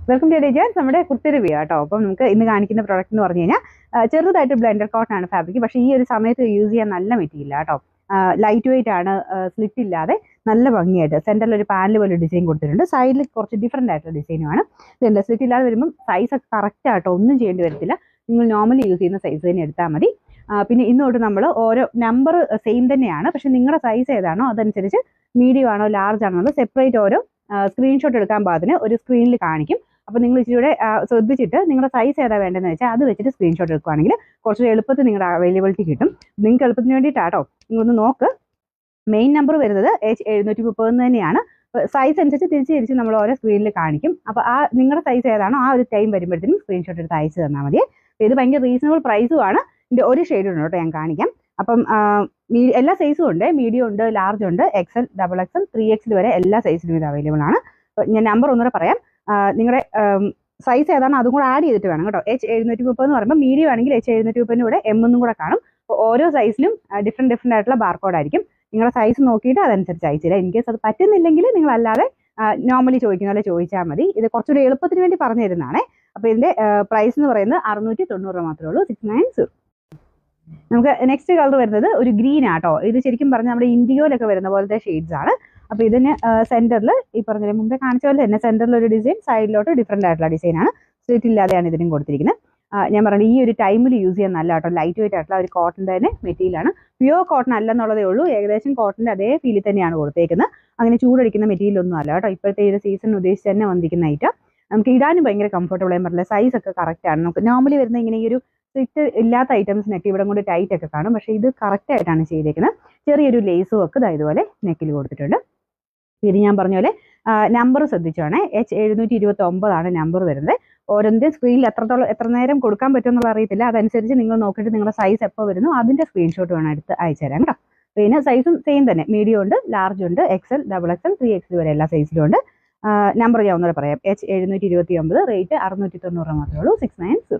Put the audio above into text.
Welcome to ഡേജാൻസ്. നമ്മുടെ kurti review കേട്ടോ. അപ്പം നമുക്ക് ഇന്ന് കാണിക്കുന്ന പ്രോഡക്റ്റ് എന്ന് പറഞ്ഞു കഴിഞ്ഞാൽ ചെറുതായിട്ട് ബ്ലെൻഡർ കോട്ടൺ ആണ് ഫാബ്രിക്. പക്ഷേ ഈ ഒരു സമയത്ത് യൂസ് ചെയ്യാൻ നല്ല മെറ്റീരിയൽ കേട്ടോ. ലൈറ്റ് വെയിറ്റ് ആണ്, സ്ലിറ്റ് ഇല്ലാതെ നല്ല ഭംഗിയായിട്ട് സെൻറ്ററിൽ ഒരു പാനൽ പോലെ ഡിസൈൻ കൊടുത്തിട്ടുണ്ട്. സൈഡിൽ കുറച്ച് ഡിഫറെൻ്റ് ആയിട്ടുള്ള ഡിസൈനുമാണ്. ഇതുണ്ട്, സ്ലിറ്റ് ഇല്ലാതെ വരുമ്പം സൈസൊക്കെ കറക്റ്റ് ആട്ടോ, ഒന്നും ചെയ്യേണ്ടി വരത്തില്ല. നിങ്ങൾ നോർമലി യൂസ് ചെയ്യുന്ന സൈസ് തന്നെ എടുത്താൽ മതി. പിന്നെ ഇന്നോട്ട് നമ്മൾ ഓരോ നമ്പർ സെയിം തന്നെയാണ്, പക്ഷെ നിങ്ങളുടെ സൈസ് ഏതാണോ അതനുസരിച്ച് മീഡിയം ആണോ ലാർജ് ആണോ അത് സെപ്പറേറ്റ് ഓരോ സ്ക്രീൻഷോട്ട് എടുക്കാൻ പാകത്തിന് ഒരു സ്ക്രീനിൽ കാണിക്കും. അപ്പോൾ നിങ്ങൾ ഇച്ചിരിയുടെ ശ്രദ്ധിച്ചിട്ട് നിങ്ങളുടെ സൈസ് ഏതാ വേണ്ടതെന്ന് വെച്ചാൽ അത് വെച്ചിട്ട് സ്ക്രീൻഷോട്ട് എടുക്കുകയാണെങ്കിൽ കുറച്ച് എളുപ്പത്തിൽ നിങ്ങളുടെ അവൈലബിലിറ്റി കിട്ടും. നിങ്ങൾക്ക് എളുപ്പത്തിന് വേണ്ടിയിട്ടാട്ടോ. നിങ്ങളൊന്ന് നോക്ക്. മെയിൻ നമ്പർ വരുന്നത് H730 തന്നെയാണ്. സൈസ് അനുസരിച്ച് തിരിച്ച് നമ്മൾ ഓരോ സ്ക്രീനിൽ കാണിക്കും. അപ്പോൾ നിങ്ങളുടെ സൈസ് ഏതാണോ ആ ഒരു ടൈം വരുമ്പോഴത്തേനും സ്ക്രീൻഷോട്ട് എടുത്ത് അയച്ചു തന്നാൽ മതി. ഇത് ഭയങ്കര റീസണബിൾ പ്രൈസുമാണ്. ഇതിൻ്റെ ഒരു ഷെയ്ഡ് ഉണ്ട് കേട്ടോ, ഞാൻ കാണിക്കാം. അപ്പം എല്ലാ സൈസും ഉണ്ട്. മീഡിയം ഉണ്ട്, ലാർജ് ഉണ്ട്, XL, XXL, 3XL വരെ എല്ലാ സൈസിലും ഇത് അവൈലബിൾ ആണ്. ഞാൻ നമ്പർ ഒന്നുകൂടെ പറയാം. നിങ്ങളുടെ സൈസ് ഏതാണോ അതും കൂടെ ആഡ് ചെയ്തിട്ട് വേണം കേട്ടോ. H730 എന്ന് പറയുമ്പോൾ മീഡിയം ആണെങ്കിൽ H730 കൂടെ M എന്നും കൂടെ കാണും. അപ്പോൾ ഓരോ സൈസിലും ഡിഫറെൻറ്റ് ആയിട്ടുള്ള ബാർകോഡ് ആയിരിക്കും. നിങ്ങളുടെ സൈസ് നോക്കിയിട്ട് അതനുസരിച്ച് അയച്ചില്ല. ഇൻ കേസ് അത് പറ്റുന്നില്ലെങ്കിൽ നിങ്ങൾ അല്ലാതെ നോർമലി ചോദിക്കുന്ന പോലെ ചോദിച്ചാൽ മതി. ഇത് കുറച്ചുകൂടി എളുപ്പത്തിന് വേണ്ടി പറഞ്ഞു തരുന്നതാണേ. അപ്പോൾ ഇതിൻ്റെ പ്രൈസ് എന്ന് പറയുന്നത് 690 മാത്രമേ ഉള്ളൂ, 690. നമുക്ക് നെക്സ്റ്റ് കളർ വരുന്നത് ഒരു ഗ്രീൻ ആട്ടോ. ഇത് ശരിക്കും പറഞ്ഞാൽ നമ്മുടെ ഇൻഡിഗോയിലൊക്കെ വരുന്ന പോലത്തെ ഷെയ്ഡ്സ് ആണ്. അപ്പോൾ ഇതിന് സെൻറ്ററിൽ ഈ പറഞ്ഞ മുമ്പേ കാണിച്ച പോലെ തന്നെ സെൻറ്ററിൽ ഒരു ഡിസൈൻ, സൈഡിലോട്ട് ഡിഫറെൻ്റ് ആയിട്ടുള്ള ഡിസൈനാണ്. സ്ട്രീറ്റ് ഇല്ലാതെയാണ് ഇതിനും കൊടുത്തിരിക്കുന്നത്. ഞാൻ പറയുന്നത് ഈ ഒരു ടൈമിൽ യൂസ് ചെയ്യാൻ നല്ല കേട്ടോ. ലൈറ്റ് വെയിറ്റ് ആയിട്ടുള്ള ഒരു കോട്ടൻ്റെ തന്നെ മെറ്റീരിയലാണ്. പ്യുവർ കോട്ടൺ അല്ലെന്നുള്ളതേ ഉള്ളൂ. ഏകദേശം കോട്ടൻ്റെ അതേ ഫീലിൽ തന്നെയാണ് കൊടുത്തേക്കുന്നത്. അങ്ങനെ ചൂടടിക്കുന്ന മെറ്റീരിയൽ ഒന്നും അല്ല കേട്ടോ. ഇപ്പോഴത്തെ ഈ ഒരു സീസൺ ഉദ്ദേശിച്ച് തന്നെ വന്നിരിക്കുന്ന ഐറ്റം. നമുക്ക് ഇടാനും ഭയങ്കര കംഫർട്ടബിൾ ആയി പറഞ്ഞില്ല. സൈസൊക്കെ കറക്റ്റാണ്. നമുക്ക് നോർമലി വരുന്ന ഇങ്ങനെ ഈ ഒരു സ്ട്രിക്റ്റ് ഇല്ലാത്ത ഐറ്റംസിനൊക്കെ ഇവിടെ കൊണ്ട് ടൈറ്റ് ഒക്കെ കാണും. പക്ഷേ ഇത് കറക്റ്റായിട്ടാണ് ചെയ്തേക്കുന്നത്. ചെറിയൊരു ലേസും ഒക്കെ ഇതുപോലെ നെക്കിൽ കൊടുത്തിട്ടുണ്ട്. ഇത് ഞാൻ പറഞ്ഞ പോലെ നമ്പർ ശ്രദ്ധിച്ചാണ്. H729 നമ്പർ വരുന്നത്. ഓരോന്നിൻ്റെ സ്ക്രീനിൽ എത്ര നേരം കൊടുക്കാൻ പറ്റുമെന്നുള്ള അറിയത്തില്ല. അതനുസരിച്ച് നിങ്ങൾ നോക്കിയിട്ട് നിങ്ങളുടെ സൈസ് എപ്പോൾ വരുന്നു അതിൻ്റെ സ്ക്രീൻഷോട്ട് വേണം എടുത്ത് അയച്ചു തരാം കേട്ടോ. പിന്നെ സൈസും സെയിം തന്നെ. മീഡിയം ഉണ്ട്, ലാർജ് ഉണ്ട്, XL, XXL, 3XL വരെ എല്ലാ സൈസിലും ഉണ്ട്. നമ്പർ ഞാൻ ഒന്നുകൂടെ പറയാം. H729, റേറ്റ് 690 മാത്രമേ ഉള്ളൂ, 690.